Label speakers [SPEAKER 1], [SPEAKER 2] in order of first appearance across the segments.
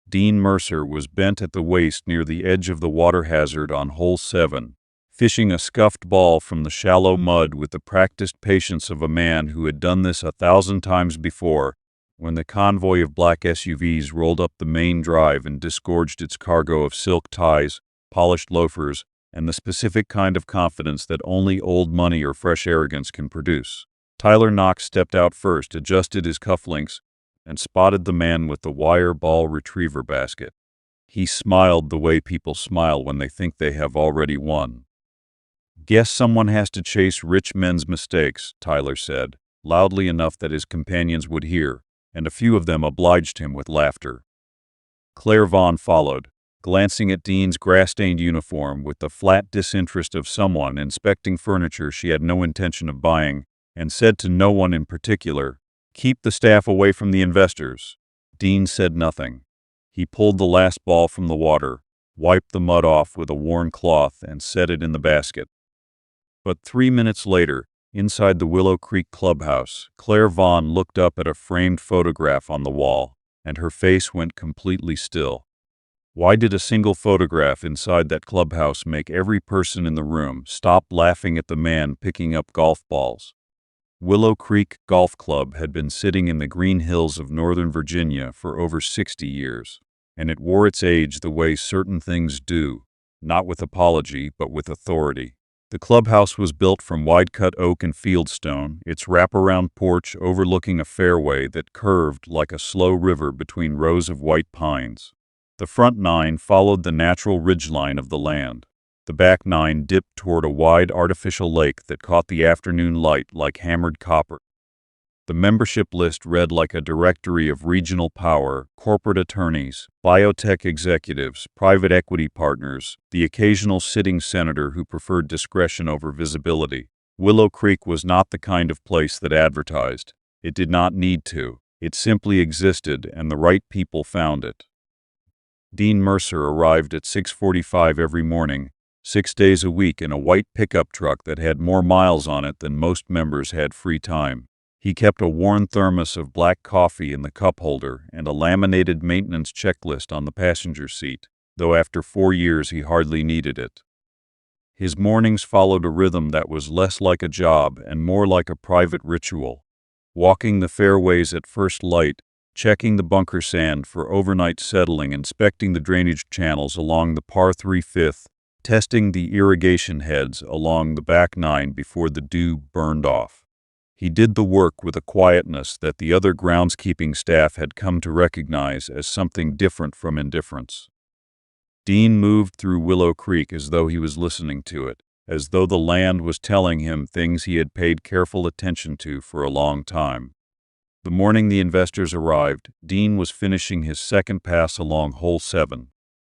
[SPEAKER 1] Dean Mercer was bent at the waist near the edge of the water hazard on hole 7, fishing a scuffed ball from the shallow mud with the practiced patience of a man who had done this 1,000 times before, when the convoy of black SUVs rolled up the main drive and disgorged its cargo of silk ties, polished loafers, and the specific kind of confidence that only old money or fresh arrogance can produce. Tyler Knox stepped out first, adjusted his cufflinks, and spotted the man with the wire ball retriever basket. He smiled the way people smile when they think they have already won. "Guess someone has to chase rich men's mistakes," Tyler said, loudly enough that his companions would hear, and a few of them obliged him with laughter. Claire Vaughn followed, glancing at Dean's grass-stained uniform with the flat disinterest of someone inspecting furniture she had no intention of buying, and said to no one in particular, "Keep the staff away from the investors." Dean said nothing. He pulled the last ball from the water, wiped the mud off with a worn cloth, and set it in the basket. But 3 minutes later, inside the Willow Creek Clubhouse, Claire Vaughn looked up at a framed photograph on the wall, and her face went completely still. Why did a single photograph inside that clubhouse make every person in the room stop laughing at the man picking up golf balls? Willow Creek Golf Club had been sitting in the green hills of Northern Virginia for over 60 years, and it wore its age the way certain things do, not with apology but with authority. The clubhouse was built from wide-cut oak and fieldstone, its wraparound porch overlooking a fairway that curved like a slow river between rows of white pines. The front 9 followed the natural ridgeline of the land. The back 9 dipped toward a wide artificial lake that caught the afternoon light like hammered copper. The membership list read like a directory of regional power, corporate attorneys, biotech executives, private equity partners, the occasional sitting senator who preferred discretion over visibility. Willow Creek was not the kind of place that advertised. It did not need to. It simply existed, and the right people found it. Dean Mercer arrived at 6:45 every morning, 6 days a week, in a white pickup truck that had more miles on it than most members had free time. He kept a worn thermos of black coffee in the cup holder and a laminated maintenance checklist on the passenger seat, though after 4 years he hardly needed it. His mornings followed a rhythm that was less like a job and more like a private ritual. Walking the fairways at first light, checking the bunker sand for overnight settling, inspecting the drainage channels along the par 3 fifth, testing the irrigation heads along the back 9 before the dew burned off. He did the work with a quietness that the other groundskeeping staff had come to recognize as something different from indifference. Dean moved through Willow Creek as though he was listening to it, as though the land was telling him things he had paid careful attention to for a long time. The morning the investors arrived, Dean was finishing his second pass along hole 7.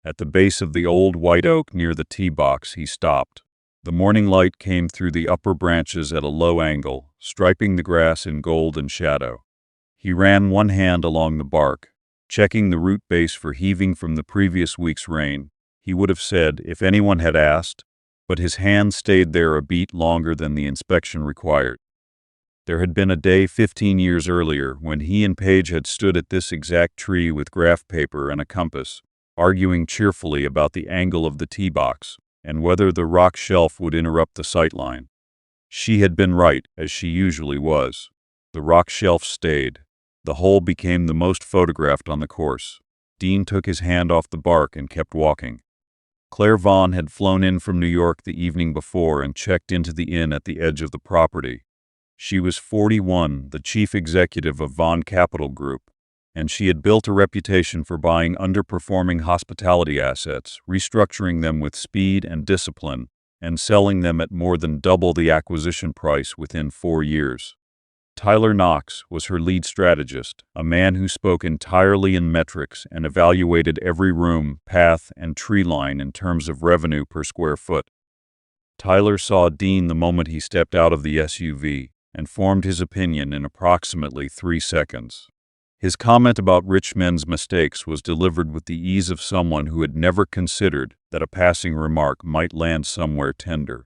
[SPEAKER 1] At the base of the old white oak near the tee box, he stopped. The morning light came through the upper branches at a low angle, striping the grass in gold and shadow. He ran one hand along the bark, checking the root base for heaving from the previous week's rain, he would have said if anyone had asked, but his hand stayed there a beat longer than the inspection required. There had been a day 15 years earlier when he and Paige had stood at this exact tree with graph paper and a compass, arguing cheerfully about the angle of the tee box and whether the rock shelf would interrupt the sightline. She had been right, as she usually was. The rock shelf stayed. The hole became the most photographed on the course. Dean took his hand off the bark and kept walking. Claire Vaughn had flown in from New York the evening before and checked into the inn at the edge of the property. She was 41, the chief executive of Vaughn Capital Group, and she had built a reputation for buying underperforming hospitality assets, restructuring them with speed and discipline, and selling them at more than double the acquisition price within 4 years. Tyler Knox was her lead strategist, a man who spoke entirely in metrics and evaluated every room, path, and tree line in terms of revenue per square foot. Tyler saw Dean the moment he stepped out of the SUV and formed his opinion in approximately 3 seconds. His comment about rich men's mistakes was delivered with the ease of someone who had never considered that a passing remark might land somewhere tender.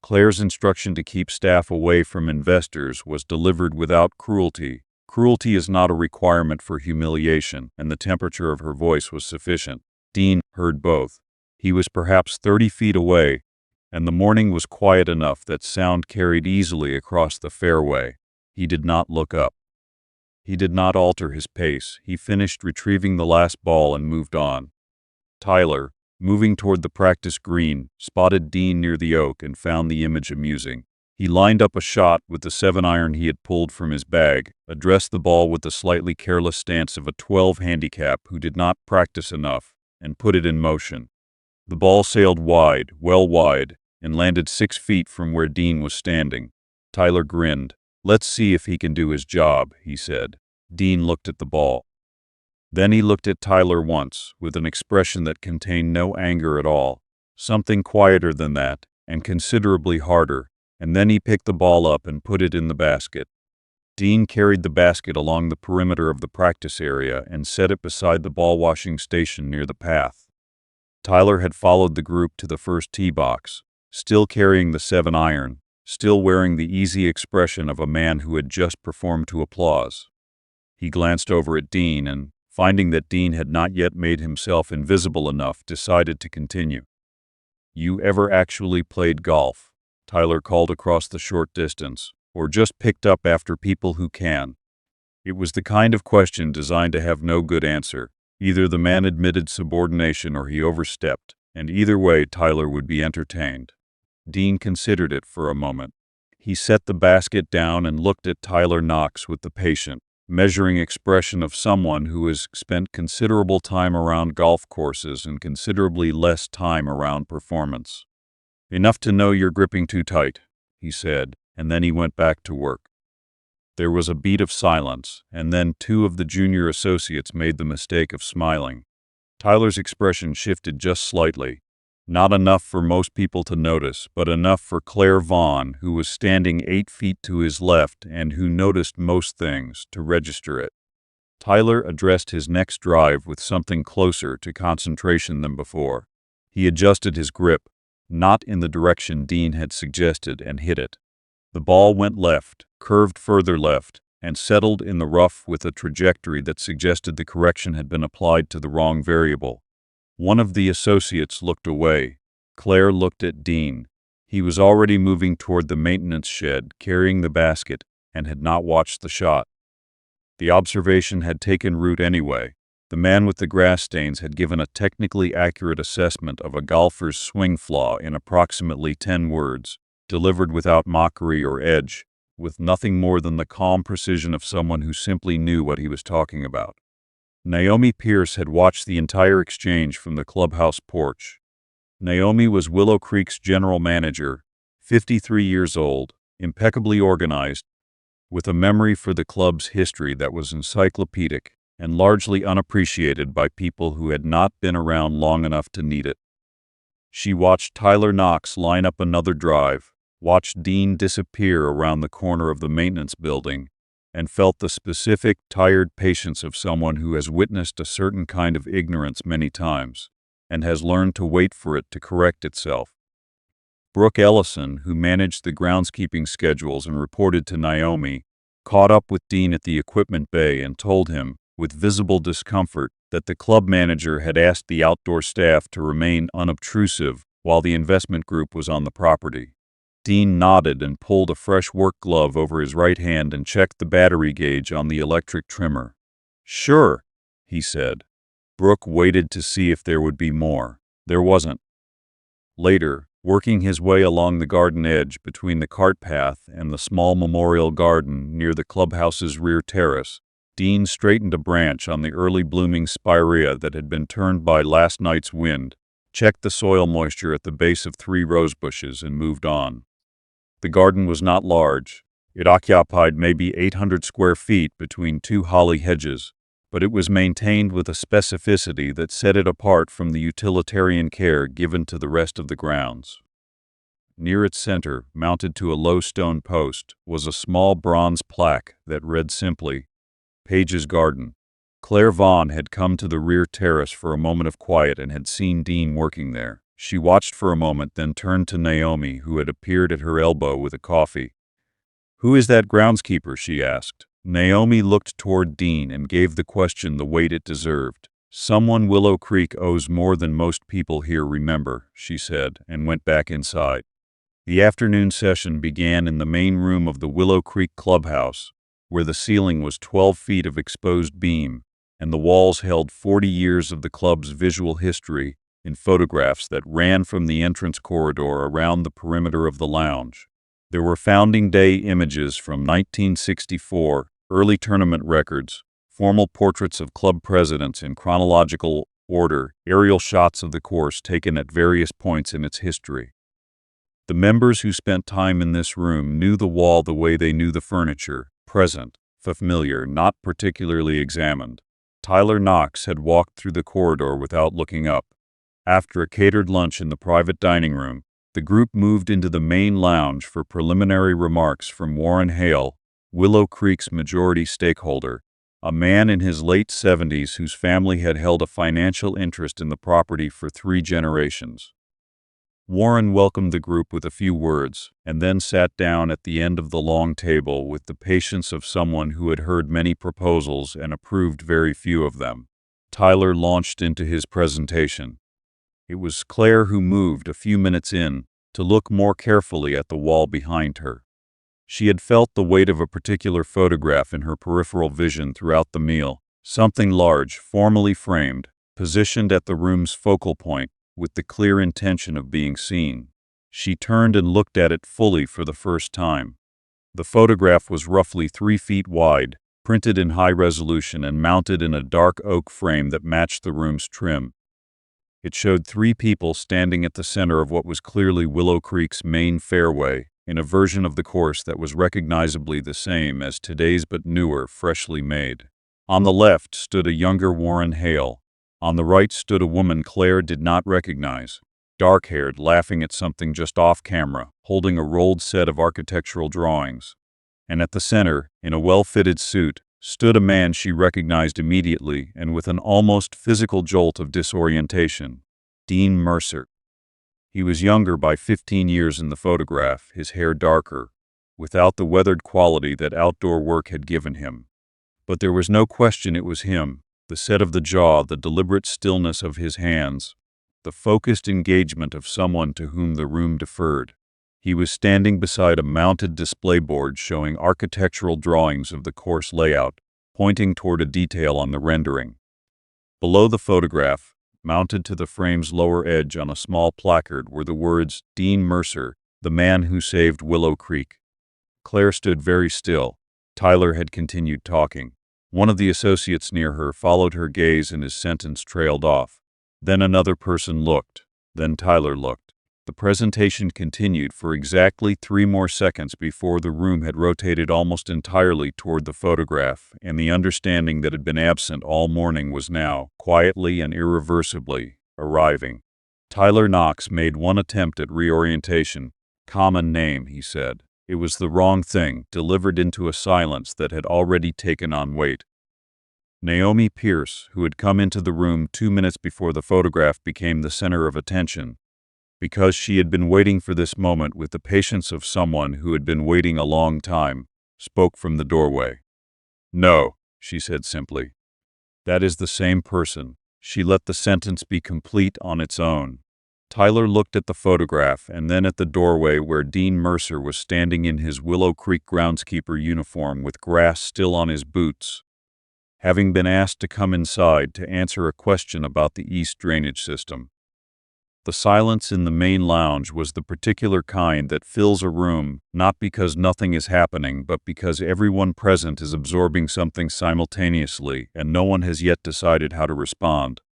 [SPEAKER 1] Claire's instruction to keep staff away from investors was delivered without cruelty, Cruelty is not a requirement for humiliation, and the temperature of her voice was sufficient. Dean heard both. He was perhaps 30 feet away, and the morning was quiet enough that sound carried easily across the fairway. He did not look up. He did not alter his pace. He finished retrieving the last ball and moved on. Tyler, moving toward the practice green, spotted Dean near the oak and found the image amusing. He lined up a shot with the 7-iron he had pulled from his bag, addressed the ball with the slightly careless stance of a 12 handicap who did not practice enough, and put it in motion. The ball sailed wide, well wide, and landed 6 feet from where Dean was standing. Tyler grinned. "Let's see if he can do his job," he said. Dean looked at the ball. Then he looked at Tyler once, with an expression that contained no anger at all, something quieter than that, and considerably harder, and then he picked the ball up and put it in the basket. Dean carried the basket along the perimeter of the practice area and set it beside the ball washing station near the path. Tyler had followed the group to the first tee box, still carrying the 7-iron, still wearing the easy expression of a man who had just performed to applause. He glanced over at Dean and, finding that Dean had not yet made himself invisible enough, decided to continue. "You ever actually played golf?" Tyler called across the short distance, "or just picked up after people who can?" It was the kind of question designed to have no good answer. Either the man admitted subordination or he overstepped, and either way Tyler would be entertained. Dean considered it for a moment. He set the basket down and looked at Tyler Knox with the patient, measuring expression of someone who has spent considerable time around golf courses and considerably less time around performance. "Enough to know you're gripping too tight," he said, and then he went back to work. There was a beat of silence, and then 2 of the junior associates made the mistake of smiling. Tyler's expression shifted just slightly, not enough for most people to notice, but enough for Claire Vaughn, who was standing 8 feet to his left and who noticed most things, to register it. Tyler addressed his next drive with something closer to concentration than before. He adjusted his grip, not in the direction Dean had suggested, and hit it. The ball went left, curved further left, and settled in the rough with a trajectory that suggested the correction had been applied to the wrong variable. One of the associates looked away. Claire looked at Dean. He was already moving toward the maintenance shed, carrying the basket, and had not watched the shot. The observation had taken root anyway. The man with the grass stains had given a technically accurate assessment of a golfer's swing flaw in approximately 10 words, delivered without mockery or edge, with nothing more than the calm precision of someone who simply knew what he was talking about. Naomi Pierce had watched the entire exchange from the clubhouse porch. Naomi was Willow Creek's general manager, 53 years old, impeccably organized, with a memory for the club's history that was encyclopedic and largely unappreciated by people who had not been around long enough to need it. She watched Tyler Knox line up another drive, watched Dean disappear around the corner of the maintenance building, and felt the specific, tired patience of someone who has witnessed a certain kind of ignorance many times, and has learned to wait for it to correct itself. Brooke Ellison, who managed the groundskeeping schedules and reported to Naomi, caught up with Dean at the equipment bay and told him, with visible discomfort, that the club manager had asked the outdoor staff to remain unobtrusive while the investment group was on the property. Dean nodded and pulled a fresh work glove over his right hand and checked the battery gauge on the electric trimmer. "Sure," he said. Brooke waited to see if there would be more. There wasn't. Later, working his way along the garden edge between the cart path and the small memorial garden near the clubhouse's rear terrace, Dean straightened a branch on the early blooming spirea that had been turned by last night's wind, checked the soil moisture at the base of 3 rose bushes, and moved on. The garden was not large. It occupied maybe 800 square feet between 2 holly hedges, but it was maintained with a specificity that set it apart from the utilitarian care given to the rest of the grounds. Near its center, mounted to a low stone post, was a small bronze plaque that read simply, "Page's Garden." Claire Vaughn had come to the rear terrace for a moment of quiet and had seen Dean working there. She watched for a moment, then turned to Naomi, who had appeared at her elbow with a coffee. "Who is that groundskeeper?" she asked. Naomi looked toward Dean and gave the question the weight it deserved. "Someone Willow Creek owes more than most people here remember," she said, and went back inside. The afternoon session began in the main room of the Willow Creek Clubhouse, where the ceiling was 12 feet of exposed beam, and the walls held 40 years of the club's visual history in photographs that ran from the entrance corridor around the perimeter of the lounge. There were founding day images from 1964, early tournament records, formal portraits of club presidents in chronological order, aerial shots of the course taken at various points in its history. The members who spent time in this room knew the wall the way they knew the furniture, present, familiar, not particularly examined. Tyler Knox had walked through the corridor without looking up. After a catered lunch in the private dining room, the group moved into the main lounge for preliminary remarks from Warren Hale, Willow Creek's majority stakeholder, a man in his late 70s whose family had held a financial interest in the property for 3 generations. Warren welcomed the group with a few words, and then sat down at the end of the long table with the patience of someone who had heard many proposals and approved very few of them. Tyler launched into his presentation. It was Claire who moved, a few minutes in, to look more carefully at the wall behind her. She had felt the weight of a particular photograph in her peripheral vision throughout the meal, something large, formally framed, positioned at the room's focal point, with the clear intention of being seen. She turned and looked at it fully for the first time. The photograph was roughly 3 feet wide, printed in high resolution and mounted in a dark oak frame that matched the room's trim. It showed 3 people standing at the center of what was clearly Willow Creek's main fairway, in a version of the course that was recognizably the same as today's but newer, freshly made. On the left stood a younger Warren Hale. On the right stood a woman Claire did not recognize, dark-haired, laughing at something just off camera, holding a rolled set of architectural drawings. And at the center, in a well-fitted suit, stood a man she recognized immediately and with an almost physical jolt of disorientation, Dean Mercer. He was younger by 15 years in the photograph, his hair darker, without the weathered quality that outdoor work had given him. But there was no question it was him, the set of the jaw, the deliberate stillness of his hands, the focused engagement of someone to whom the room deferred. He was standing beside a mounted display board showing architectural drawings of the course layout, pointing toward a detail on the rendering. Below the photograph, mounted to the frame's lower edge on a small placard, were the words, "Dean Mercer, the man who saved Willow Creek." Claire stood very still. Tyler had continued talking. One of the associates near her followed her gaze and his sentence trailed off. Then another person looked. Then Tyler looked. The presentation continued for exactly 3 more seconds before the room had rotated almost entirely toward the photograph, and the understanding that had been absent all morning was now, quietly and irreversibly, arriving. Tyler Knox made one attempt at reorientation. "Common name," he said. It was the wrong thing, delivered into a silence that had already taken on weight. Naomi Pierce, who had come into the room 2 minutes before the photograph became the center of attention, because she had been waiting for this moment with the patience of someone who had been waiting a long time, spoke from the doorway. "No," she said simply. "That is the same person." She let the sentence be complete on its own. Tyler looked at the photograph and then at the doorway where Dean Mercer was standing in his Willow Creek groundskeeper uniform with grass still on his boots, having been asked to come inside to answer a question about the east drainage system. The silence in the main lounge was the particular kind that fills a room, not because nothing is happening, but because everyone present is absorbing something simultaneously and no one has yet decided how to respond.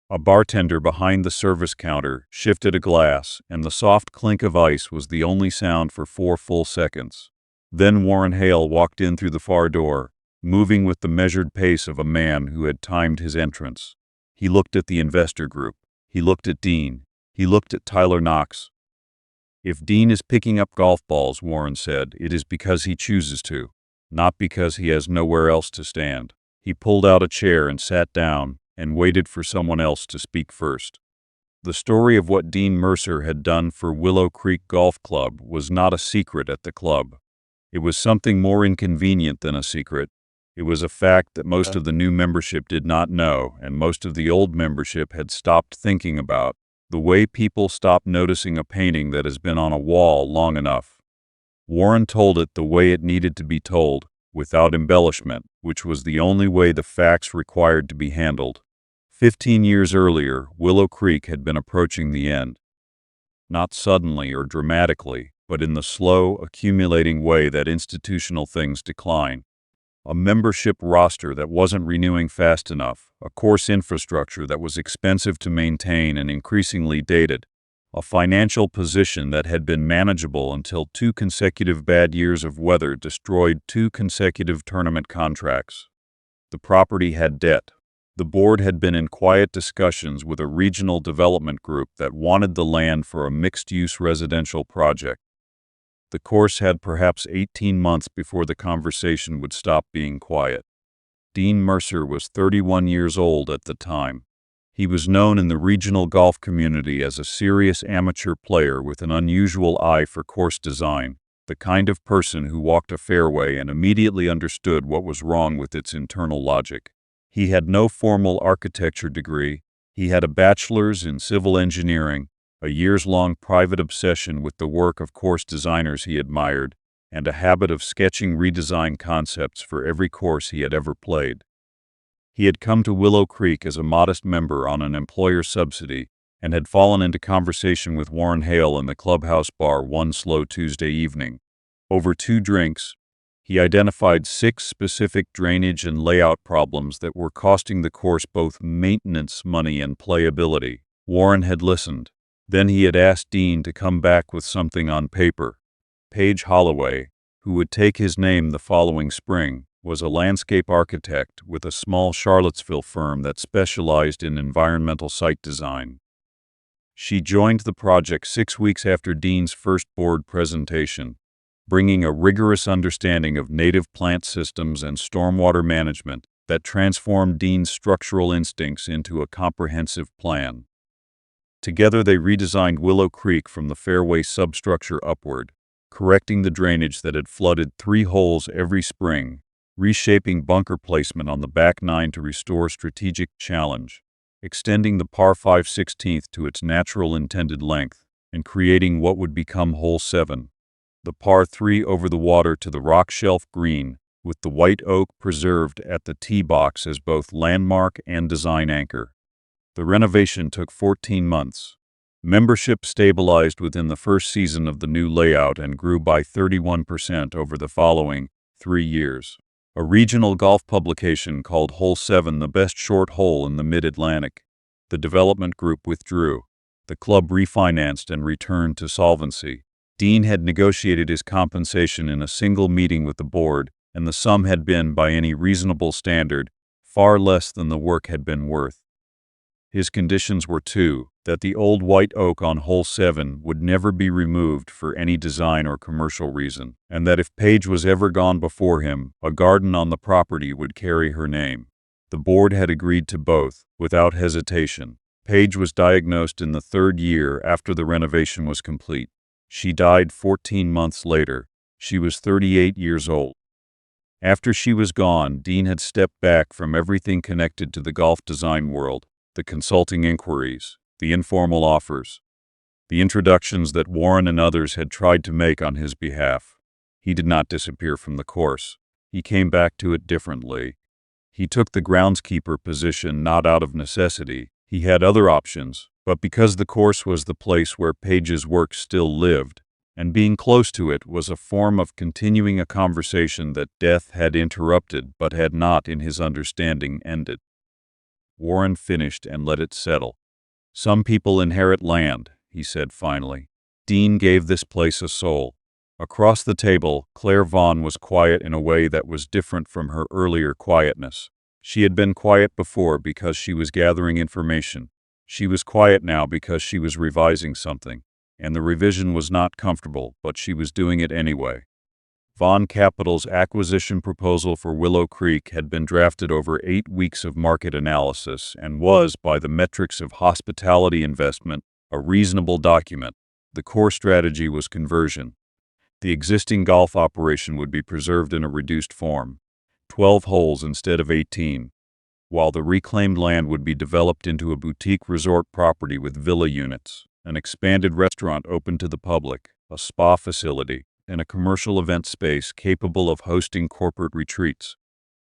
[SPEAKER 1] A bartender behind the service counter shifted a glass, and the soft clink of ice was the only sound for 4 full seconds. Then Warren Hale walked in through the far door, moving with the measured pace of a man who had timed his entrance. He looked at the investor group. He looked at Dean. He looked at Tyler Knox. "If Dean is picking up golf balls," Warren said, "it is because he chooses to, not because he has nowhere else to stand." He pulled out a chair and sat down, and waited for someone else to speak first. The story of what Dean Mercer had done for Willow Creek Golf Club was not a secret at the club. It was something more inconvenient than a secret. It was a fact that most of the new membership did not know, and most of the old membership had stopped thinking about. The way people stop noticing a painting that has been on a wall long enough. Warren told it the way it needed to be told, without embellishment, which was the only way the facts required to be handled. 15 years earlier, Willow Creek had been approaching the end. Not suddenly or dramatically, but in the slow, accumulating way that institutional things decline. A membership roster that wasn't renewing fast enough, a course infrastructure that was expensive to maintain and increasingly dated, a financial position that had been manageable until 2 consecutive bad years of weather destroyed 2 consecutive tournament contracts. The property had debt. The board had been in quiet discussions with a regional development group that wanted the land for a mixed-use residential project. The course had perhaps 18 months before the conversation would stop being quiet. Dean Mercer was 31 years old at the time. He was known in the regional golf community as a serious amateur player with an unusual eye for course design, the kind of person who walked a fairway and immediately understood what was wrong with its internal logic. He had no formal architecture degree. He had a bachelor's in civil engineering, a years-long private obsession with the work of course designers he admired, and a habit of sketching redesign concepts for every course he had ever played. He had come to Willow Creek as a modest member on an employer subsidy and had fallen into conversation with Warren Hale in the Clubhouse bar one slow Tuesday evening. Over 2 drinks, he identified 6 specific drainage and layout problems that were costing the course both maintenance money and playability. Warren had listened. Then he had asked Dean to come back with something on paper. Paige Holloway, who would take his name the following spring, was a landscape architect with a small Charlottesville firm that specialized in environmental site design. She joined the project 6 weeks after Dean's first board presentation, bringing a rigorous understanding of native plant systems and stormwater management that transformed Dean's structural instincts into a comprehensive plan. Together they redesigned Willow Creek from the fairway substructure upward, correcting the drainage that had flooded 3 holes every spring, reshaping bunker placement on the back 9 to restore strategic challenge, extending the par 5 16th to its natural intended length, and creating what would become hole 7, the par 3 over the water to the rock shelf green, with the white oak preserved at the tee box as both landmark and design anchor. The renovation took 14 months. Membership stabilized within the first season of the new layout and grew by 31% over the following 3 years. A regional golf publication called Hole 7 the best short hole in the Mid-Atlantic. The development group withdrew. The club refinanced and returned to solvency. Dean had negotiated his compensation in a single meeting with the board, and the sum had been, by any reasonable standard, far less than the work had been worth. His conditions were 2, that the old white oak on hole 7 would never be removed for any design or commercial reason, and that if Paige was ever gone before him, a garden on the property would carry her name. The board had agreed to both, without hesitation. Paige was diagnosed in the 3rd year after the renovation was complete. She died 14 months later. She was 38 years old. After she was gone, Dean had stepped back from everything connected to the golf design world. The consulting inquiries, the informal offers, the introductions that Warren and others had tried to make on his behalf. He did not disappear from the course. He came back to it differently. He took the groundskeeper position not out of necessity. He had other options, but because the course was the place where Paige's work still lived, and being close to it was a form of continuing a conversation that death had interrupted but had not, in his understanding, ended. Warren finished and let it settle. Some people inherit land, he said finally. Dean gave this place a soul. Across the table, Claire Vaughn was quiet in a way that was different from her earlier quietness. She had been quiet before because she was gathering information. She was quiet now because she was revising something, and the revision was not comfortable, but she was doing it anyway. Vaughn Capital's acquisition proposal for Willow Creek had been drafted over 8 weeks of market analysis and was, by the metrics of hospitality investment, a reasonable document. The core strategy was conversion. The existing golf operation would be preserved in a reduced form, 12 holes instead of 18, while the reclaimed land would be developed into a boutique resort property with villa units, an expanded restaurant open to the public, a spa facility, and a commercial event space capable of hosting corporate retreats.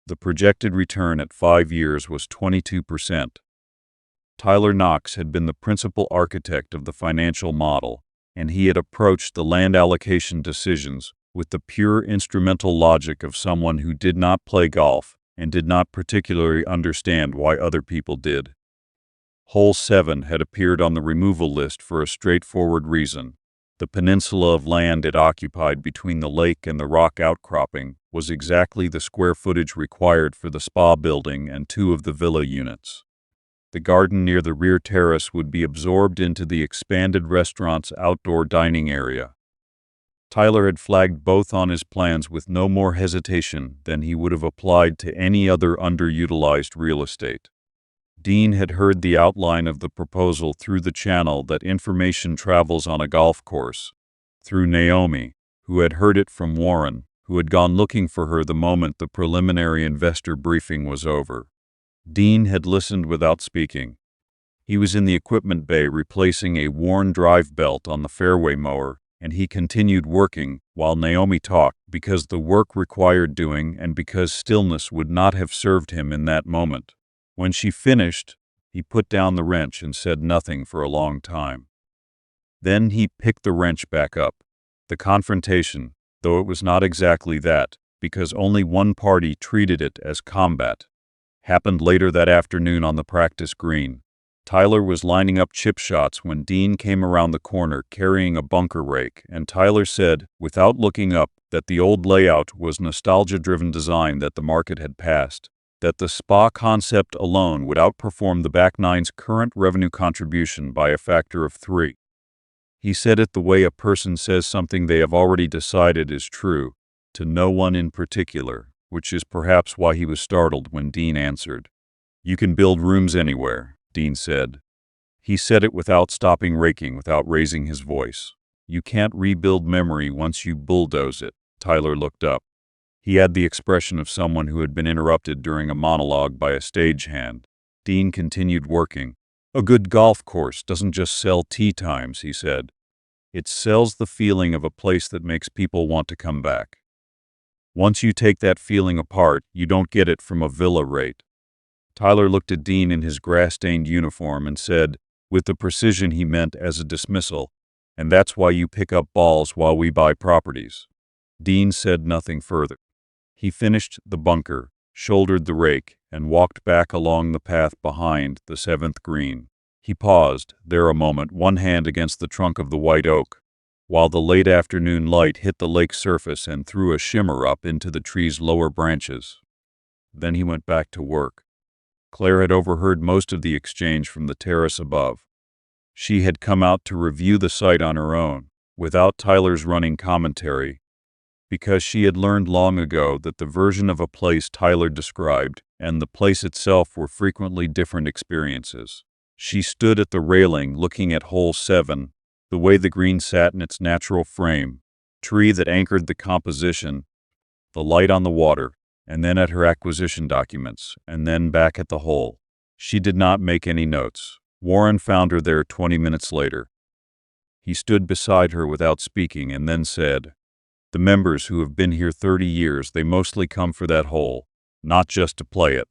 [SPEAKER 1] The projected return at 5 years was 22%. Tyler Knox had been the principal architect of the financial model, and he had approached the land allocation decisions with the pure instrumental logic of someone who did not play golf and did not particularly understand why other people did. Hole 7 had appeared on the removal list for a straightforward reason. The peninsula of land it occupied between the lake and the rock outcropping was exactly the square footage required for the spa building and 2 of the villa units. The garden near the rear terrace would be absorbed into the expanded restaurant's outdoor dining area. Tyler had flagged both on his plans with no more hesitation than he would have applied to any other underutilized real estate. Dean had heard the outline of the proposal through the channel that information travels on a golf course, through Naomi, who had heard it from Warren, who had gone looking for her the moment the preliminary investor briefing was over. Dean had listened without speaking. He was in the equipment bay replacing a worn drive belt on the fairway mower, and he continued working while Naomi talked because the work required doing and because stillness would not have served him in that moment. When she finished, he put down the wrench and said nothing for a long time. Then he picked the wrench back up. The confrontation, though it was not exactly that, because only one party treated it as combat, happened later that afternoon on the practice green. Tyler was lining up chip shots when Dean came around the corner carrying a bunker rake, and Tyler said, without looking up, that the old layout was nostalgia-driven design that the market had passed, that the spa concept alone would outperform the back nine's current revenue contribution by a factor of 3. He said it the way a person says something they have already decided is true, to no one in particular, which is perhaps why he was startled when Dean answered. "You can build rooms anywhere," Dean said. He said it without stopping raking, without raising his voice. "You can't rebuild memory once you bulldoze it." Tyler looked up. He had the expression of someone who had been interrupted during a monologue by a stagehand. Dean continued working. "A good golf course doesn't just sell tee times," he said. "It sells the feeling of a place that makes people want to come back. Once you take that feeling apart, you don't get it from a villa rate." Tyler looked at Dean in his grass-stained uniform and said, with the precision he meant as a dismissal, "And that's why you pick up balls while we buy properties." Dean said nothing further. He finished the bunker, shouldered the rake, and walked back along the path behind the 7th green. He paused there a moment, one hand against the trunk of the white oak, while the late afternoon light hit the lake surface and threw a shimmer up into the tree's lower branches. Then he went back to work. Claire had overheard most of the exchange from the terrace above. She had come out to review the site on her own, without Tyler's running commentary, because she had learned long ago that the version of a place Tyler described and the place itself were frequently different experiences. She stood at the railing looking at hole 7, the way the green sat in its natural frame, tree that anchored the composition, the light on the water, and then at her acquisition documents, and then back at the hole. She did not make any notes. Warren found her there 20 minutes later. He stood beside her without speaking and then said, "The members who have been here 30 years, they mostly come for that hole, not just to play it.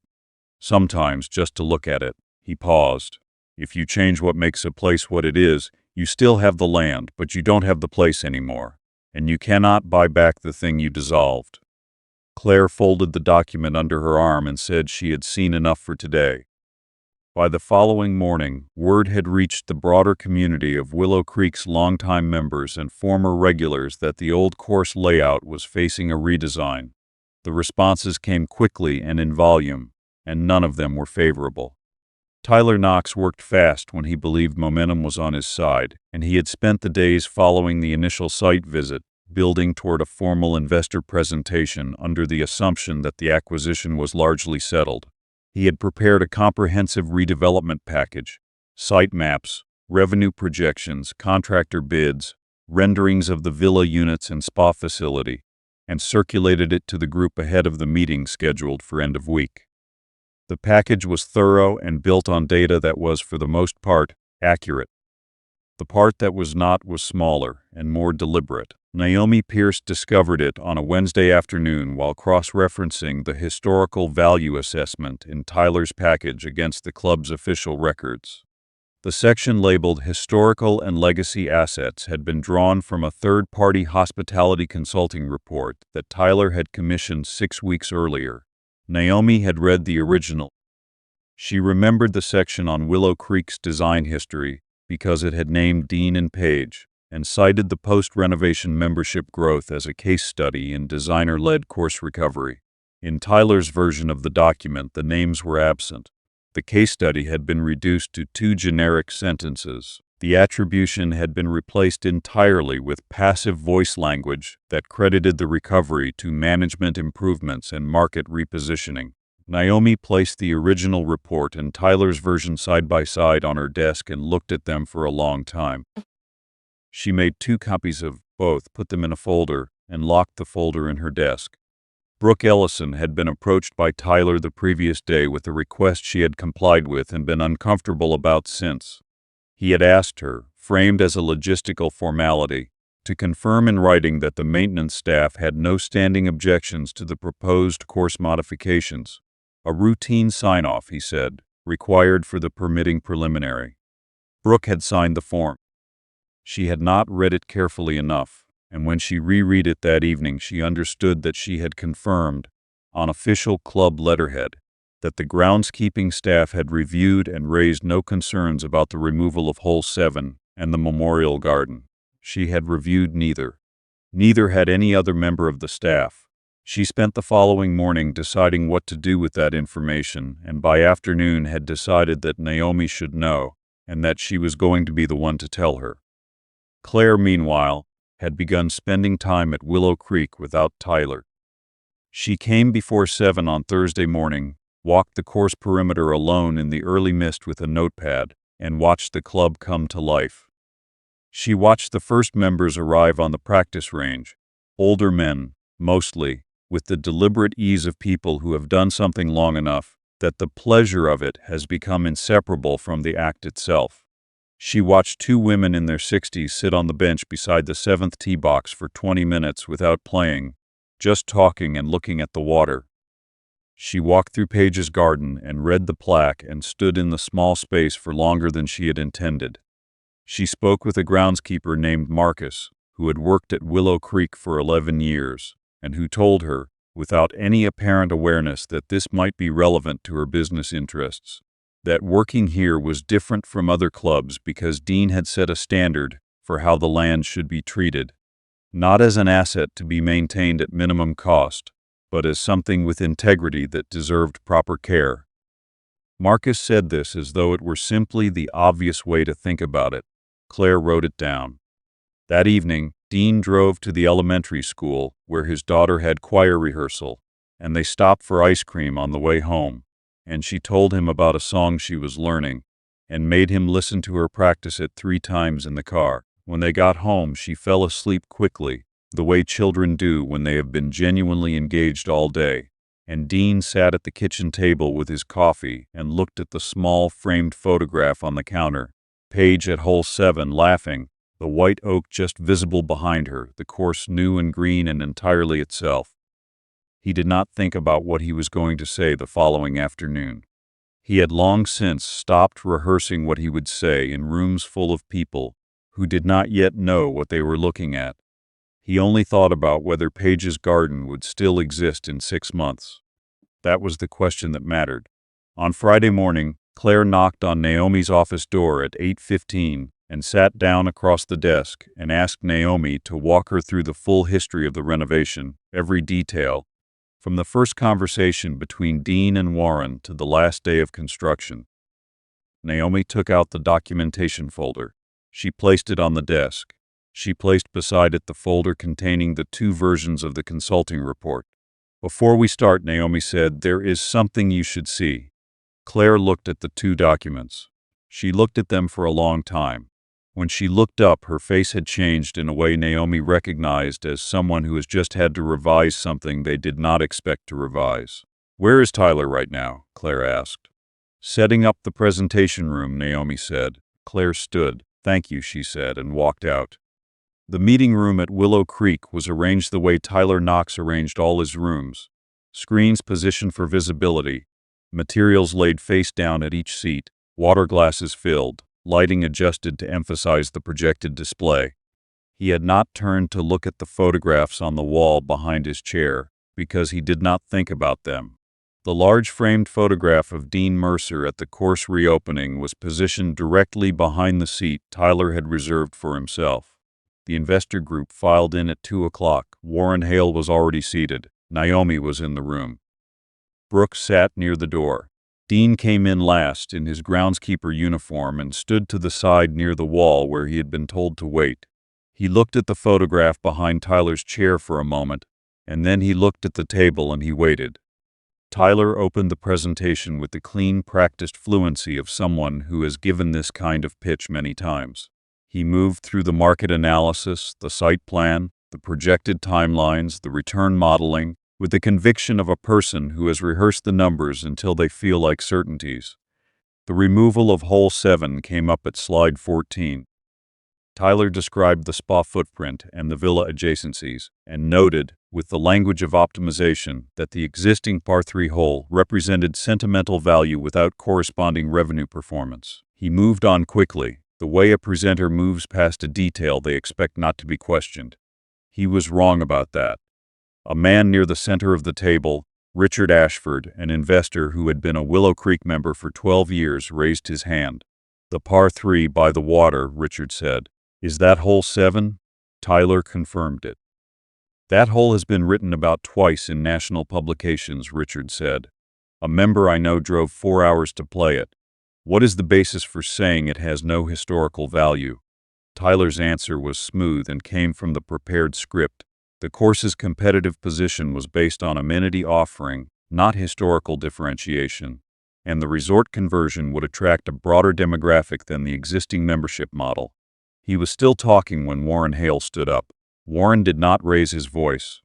[SPEAKER 1] Sometimes just to look at it." He paused. "If you change what makes a place what it is, you still have the land, but you don't have the place anymore, and you cannot buy back the thing you dissolved." Claire folded the document under her arm and said she had seen enough for today. By the following morning, word had reached the broader community of Willow Creek's longtime members and former regulars that the old course layout was facing a redesign. The responses came quickly and in volume, and none of them were favorable. Tyler Knox worked fast when he believed momentum was on his side, and he had spent the days following the initial site visit building toward a formal investor presentation under the assumption that the acquisition was largely settled. He had prepared a comprehensive redevelopment package, site maps, revenue projections, contractor bids, renderings of the villa units and spa facility, and circulated it to the group ahead of the meeting scheduled for end of week. The package was thorough and built on data that was, for the most part, accurate. The part that was not was smaller and more deliberate. Naomi Pierce discovered it on a Wednesday afternoon while cross-referencing the historical value assessment in Tyler's package against the club's official records. The section labeled Historical and Legacy Assets had been drawn from a third-party hospitality consulting report that Tyler had commissioned 6 weeks earlier. Naomi had read the original. She remembered the section on Willow Creek's design history because it had named Dean and Page, and cited the post-renovation membership growth as a case study in designer-led course recovery. In Tyler's version of the document, the names were absent. The case study had been reduced to 2 generic sentences. The attribution had been replaced entirely with passive voice language that credited the recovery to management improvements and market repositioning. Naomi placed the original report and Tyler's version side by side on her desk and looked at them for a long time. She made 2 copies of both, put them in a folder, and locked the folder in her desk. Brooke Ellison had been approached by Tyler the previous day with a request she had complied with and been uncomfortable about since. He had asked her, framed as a logistical formality, to confirm in writing that the maintenance staff had no standing objections to the proposed course modifications. A routine sign-off, he said, required for the permitting preliminary. Brooke had signed the form. She had not read it carefully enough, and when she reread it that evening she understood that she had confirmed, on official club letterhead, that the groundskeeping staff had reviewed and raised no concerns about the removal of Hole 7 and the memorial garden. She had reviewed neither. Neither had any other member of the staff. She spent the following morning deciding what to do with that information, and by afternoon had decided that Naomi should know, and that she was going to be the one to tell her. Claire, meanwhile, had begun spending time at Willow Creek without Tyler. She came before 7 on Thursday morning, walked the course perimeter alone in the early mist with a notepad, and watched the club come to life. She watched the first members arrive on the practice range, older men, mostly, with the deliberate ease of people who have done something long enough that the pleasure of it has become inseparable from the act itself. She watched 2 women in their 60s sit on the bench beside the 7th tee box for 20 minutes without playing, just talking and looking at the water. She walked through Page's garden and read the plaque and stood in the small space for longer than she had intended. She spoke with a groundskeeper named Marcus, who had worked at Willow Creek for 11 years, and who told her, without any apparent awareness that this might be relevant to her business interests, that working here was different from other clubs because Dean had set a standard for how the land should be treated, not as an asset to be maintained at minimum cost, but as something with integrity that deserved proper care. Marcus said this as though it were simply the obvious way to think about it. Claire wrote it down. That evening, Dean drove to the elementary school where his daughter had choir rehearsal, and they stopped for ice cream on the way home, and she told him about a song she was learning, and made him listen to her practice it 3 times in the car. When they got home, she fell asleep quickly, the way children do when they have been genuinely engaged all day, and Dean sat at the kitchen table with his coffee and looked at the small framed photograph on the counter. Page at hole 7 laughing, the white oak just visible behind her, the course new and green and entirely itself. He did not think about what he was going to say the following afternoon. He had long since stopped rehearsing what he would say in rooms full of people who did not yet know what they were looking at. He only thought about whether Page's garden would still exist in 6 months. That was the question that mattered. On Friday morning, Claire knocked on Naomi's office door at 8:15 and sat down across the desk and asked Naomi to walk her through the full history of the renovation, every detail, from the first conversation between Dean and Warren to the last day of construction. Naomi took out the documentation folder. She placed it on the desk. She placed beside it the folder containing the 2 versions of the consulting report. Before we start, Naomi said, there is something you should see. Claire looked at the 2 documents. She looked at them for a long time. When she looked up, her face had changed in a way Naomi recognized as someone who has just had to revise something they did not expect to revise. "Where is Tyler right now?" Claire asked. "Setting up the presentation room," Naomi said. Claire stood. "Thank you," she said, and walked out. The meeting room at Willow Creek was arranged the way Tyler Knox arranged all his rooms. Screens positioned for visibility, materials laid face down at each seat, water glasses filled, lighting adjusted to emphasize the projected display. He had not turned to look at the photographs on the wall behind his chair, because he did not think about them. The large framed photograph of Dean Mercer at the course reopening was positioned directly behind the seat Tyler had reserved for himself. The investor group filed in at 2 o'clock. Warren Hale was already seated. Naomi was in the room. Brooks sat near the door. Dean came in last in his groundskeeper uniform and stood to the side near the wall where he had been told to wait. He looked at the photograph behind Tyler's chair for a moment, and then he looked at the table and he waited. Tyler opened the presentation with the clean, practiced fluency of someone who has given this kind of pitch many times. He moved through the market analysis, the site plan, the projected timelines, the return modeling, with the conviction of a person who has rehearsed the numbers until they feel like certainties. The removal of hole 7 came up at slide 14. Tyler described the spa footprint and the villa adjacencies, and noted, with the language of optimization, that the existing par 3 hole represented sentimental value without corresponding revenue performance. He moved on quickly, the way a presenter moves past a detail they expect not to be questioned. He was wrong about that. A man near the center of the table, Richard Ashford, an investor who had been a Willow Creek member for 12 years, raised his hand. "The par 3 by the water," Richard said. "Is that hole 7? Tyler confirmed it. "That hole has been written about twice in national publications," Richard said. "A member I know drove 4 hours to play it. What is the basis for saying it has no historical value?" Tyler's answer was smooth and came from the prepared script. The course's competitive position was based on amenity offering, not historical differentiation, and the resort conversion would attract a broader demographic than the existing membership model. He was still talking when Warren Hale stood up. Warren did not raise his voice.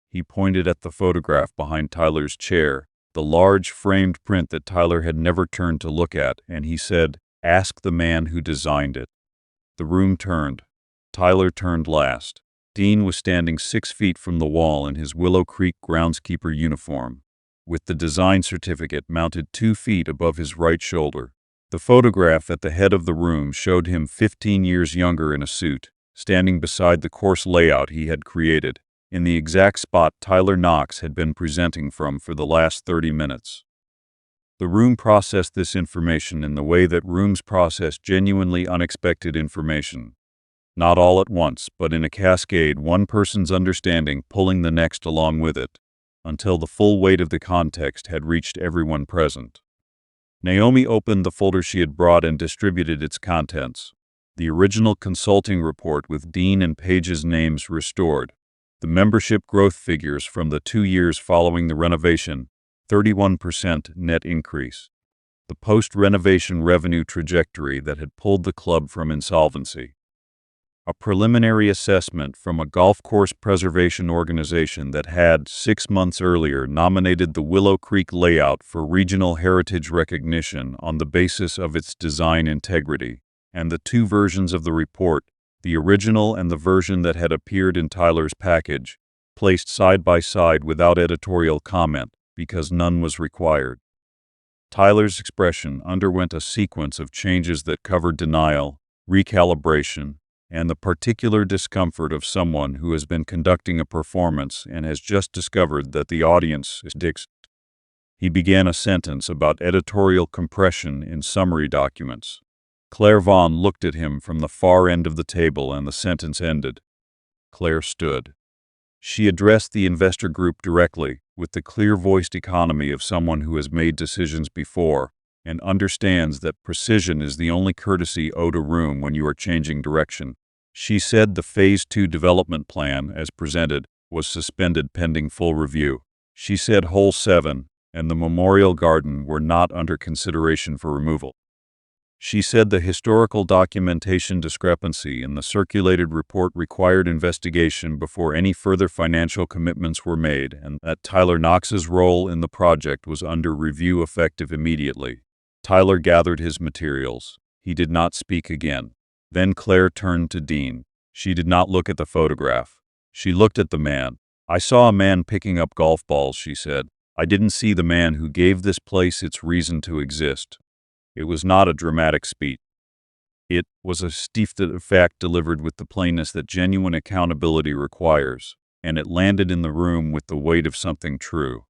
[SPEAKER 1] He pointed at the photograph behind Tyler's chair, the large framed print that Tyler had never turned to look at, and he said, "Ask the man who designed it." The room turned. Tyler turned last. Dean was standing 6 feet from the wall in his Willow Creek groundskeeper uniform, with the design certificate mounted 2 feet above his right shoulder. The photograph at the head of the room showed him 15 years younger in a suit, standing beside the course layout he had created, in the exact spot Tyler Knox had been presenting from for the last 30 minutes. The room processed this information in the way that rooms process genuinely unexpected information. Not all at once, but in a cascade, one person's understanding pulling the next along with it, until the full weight of the context had reached everyone present. Naomi opened the folder she had brought and distributed its contents. The original consulting report with Dean and Page's names restored. The membership growth figures from the 2 years following the renovation, 31% net increase. The post-renovation revenue trajectory that had pulled the club from insolvency. A preliminary assessment from a golf course preservation organization that had, 6 months earlier, nominated the Willow Creek layout for regional heritage recognition on the basis of its design integrity, and the 2 versions of the report, the original and the version that had appeared in Tyler's package, placed side by side without editorial comment, because none was required. Tyler's expression underwent a sequence of changes that covered denial, recalibration, and the particular discomfort of someone who has been conducting a performance and has just discovered that the audience is dicks. He began a sentence about editorial compression in summary documents. Claire Vaughn looked at him from the far end of the table and the sentence ended. Claire stood. She addressed the investor group directly, with the clear-voiced economy of someone who has made decisions before and understands that precision is the only courtesy owed a room when you are changing direction. She said the Phase 2 development plan, as presented, was suspended pending full review. She said hole 7 and the memorial garden were not under consideration for removal. She said the historical documentation discrepancy in the circulated report required investigation before any further financial commitments were made, and that Tyler Knox's role in the project was under review effective immediately. Tyler gathered his materials. He did not speak again. Then Claire turned to Dean. She did not look at the photograph. She looked at the man. "I saw a man picking up golf balls," she said. "I didn't see the man who gave this place its reason to exist." It was not a dramatic speech. It was a stiff fact delivered with the plainness that genuine accountability requires, and it landed in the room with the weight of something true.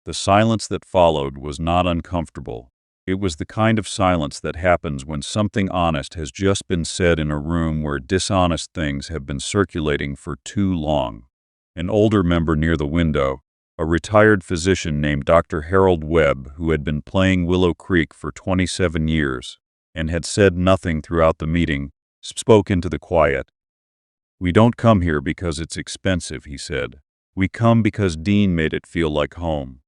[SPEAKER 1] The silence that followed was not uncomfortable. It was the kind of silence that happens when something honest has just been said in a room where dishonest things have been circulating for too long. An older member near the window, a retired physician named Dr. Harold Webb, who had been playing Willow Creek for 27 years and had said nothing throughout the meeting, spoke into the quiet. "We don't come here because it's expensive," he said. "We come because Dean made it feel like home."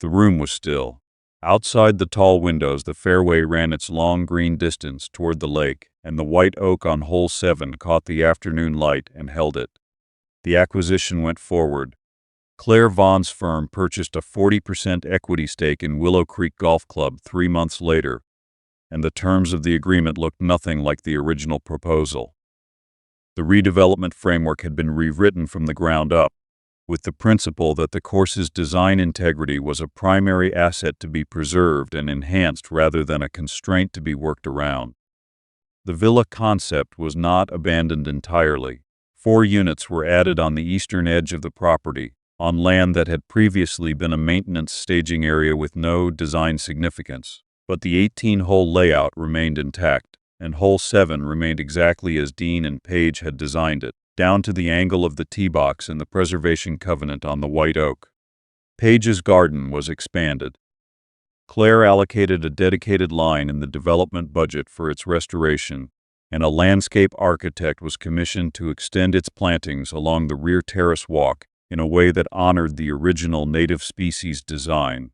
[SPEAKER 1] The room was still. Outside the tall windows, the fairway ran its long green distance toward the lake, and the white oak on hole 7 caught the afternoon light and held it. The acquisition went forward. Claire Vaughn's firm purchased a 40% equity stake in Willow Creek Golf Club 3 months later, and the terms of the agreement looked nothing like the original proposal. The redevelopment framework had been rewritten from the ground up, with the principle that the course's design integrity was a primary asset to be preserved and enhanced rather than a constraint to be worked around. The villa concept was not abandoned entirely. 4 units were added on the eastern edge of the property, on land that had previously been a maintenance staging area with no design significance. But the 18-hole layout remained intact, and hole 7 remained exactly as Dean and Page had designed it, down to the angle of the tee box and the preservation covenant on the white oak. Page's garden was expanded. Claire allocated a dedicated line in the development budget for its restoration, and a landscape architect was commissioned to extend its plantings along the rear terrace walk in a way that honored the original native species design.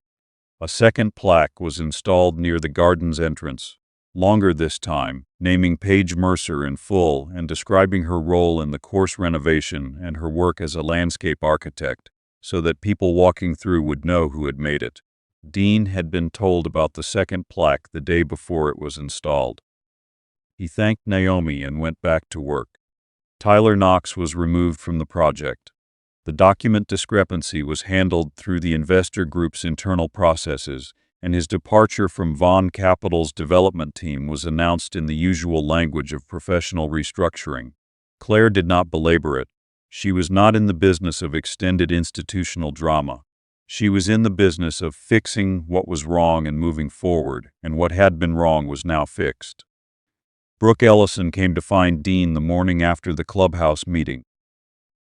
[SPEAKER 1] A second plaque was installed near the garden's entrance, longer this time, naming Paige Mercer in full and describing her role in the course renovation and her work as a landscape architect, so that people walking through would know who had made it. Dean had been told about the second plaque the day before it was installed. He thanked Naomi and went back to work. Tyler Knox was removed from the project. The document discrepancy was handled through the investor group's internal processes, and his departure from Vaughn Capital's development team was announced in the usual language of professional restructuring. Claire did not belabor it. She was not in the business of extended institutional drama. She was in the business of fixing what was wrong and moving forward, and what had been wrong was now fixed. Brooke Ellison came to find Dean the morning after the clubhouse meeting.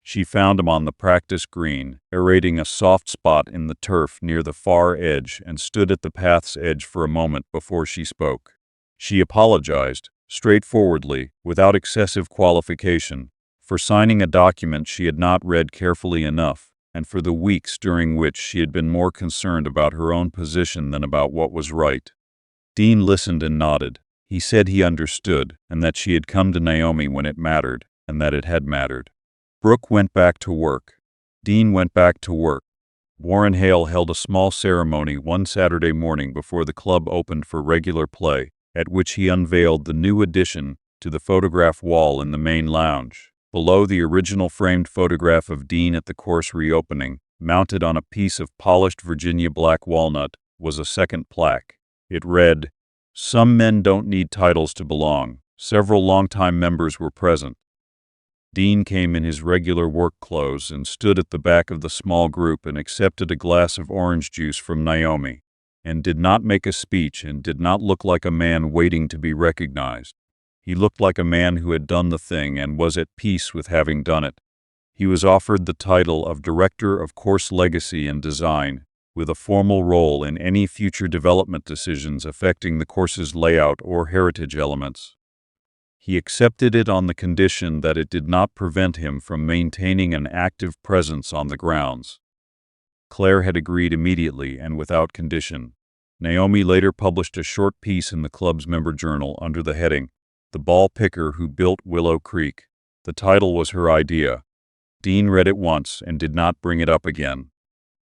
[SPEAKER 1] She found him on the practice green, aerating a soft spot in the turf near the far edge, and stood at the path's edge for a moment before she spoke. She apologized, straightforwardly, without excessive qualification, for signing a document she had not read carefully enough, and for the weeks during which she had been more concerned about her own position than about what was right. Dean listened and nodded. He said he understood, and that she had come to Naomi when it mattered, and that it had mattered. Brooke went back to work. Dean went back to work. Warren Hale held a small ceremony one Saturday morning before the club opened for regular play, at which he unveiled the new addition to the photograph wall in the main lounge. Below the original framed photograph of Dean at the course reopening, mounted on a piece of polished Virginia black walnut, was a second plaque. It read, "Some men don't need titles to belong." Several longtime members were present. Dean came in his regular work clothes and stood at the back of the small group and accepted a glass of orange juice from Naomi, and did not make a speech and did not look like a man waiting to be recognized. He looked like a man who had done the thing and was at peace with having done it. He was offered the title of Director of Course Legacy and Design, with a formal role in any future development decisions affecting the course's layout or heritage elements. He accepted it on the condition that it did not prevent him from maintaining an active presence on the grounds. Claire had agreed immediately and without condition. Naomi later published a short piece in the club's member journal under the heading, "The Ball Picker Who Built Willow Creek." The title was her idea. Dean read it once and did not bring it up again.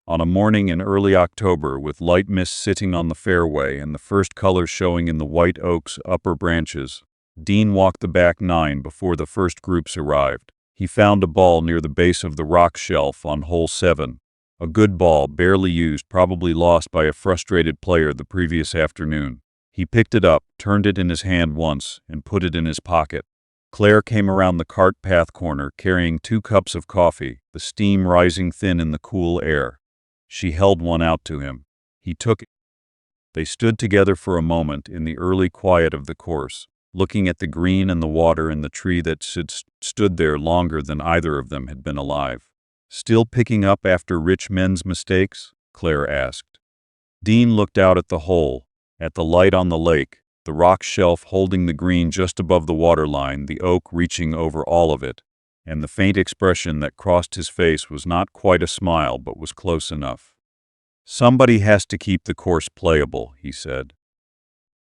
[SPEAKER 1] On a morning in early October, with light mist sitting on the fairway and the first colors showing in the white oak's upper branches, Dean walked the back nine before the first groups arrived. He found a ball near the base of the rock shelf on hole 7. A good ball, barely used, probably lost by a frustrated player the previous afternoon. He picked it up, turned it in his hand once, and put it in his pocket. Claire came around the cart path corner carrying 2 cups of coffee, the steam rising thin in the cool air. She held one out to him. He took it. They stood together for a moment in the early quiet of the course, looking at the green and the water and the tree that stood there longer than either of them had been alive. "Still picking up after rich men's mistakes?" Claire asked. Dean looked out at the hole, at the light on the lake, the rock shelf holding the green just above the waterline, the oak reaching over all of it, and the faint expression that crossed his face was not quite a smile but was close enough. "Somebody has to keep the course playable," he said.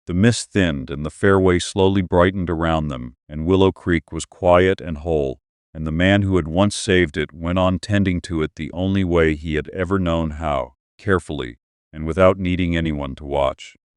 [SPEAKER 1] The mist thinned and the fairway slowly brightened around them, and Willow Creek was quiet and whole, and the man who had once saved it went on tending to it the only way he had ever known how, carefully, and without needing anyone to watch.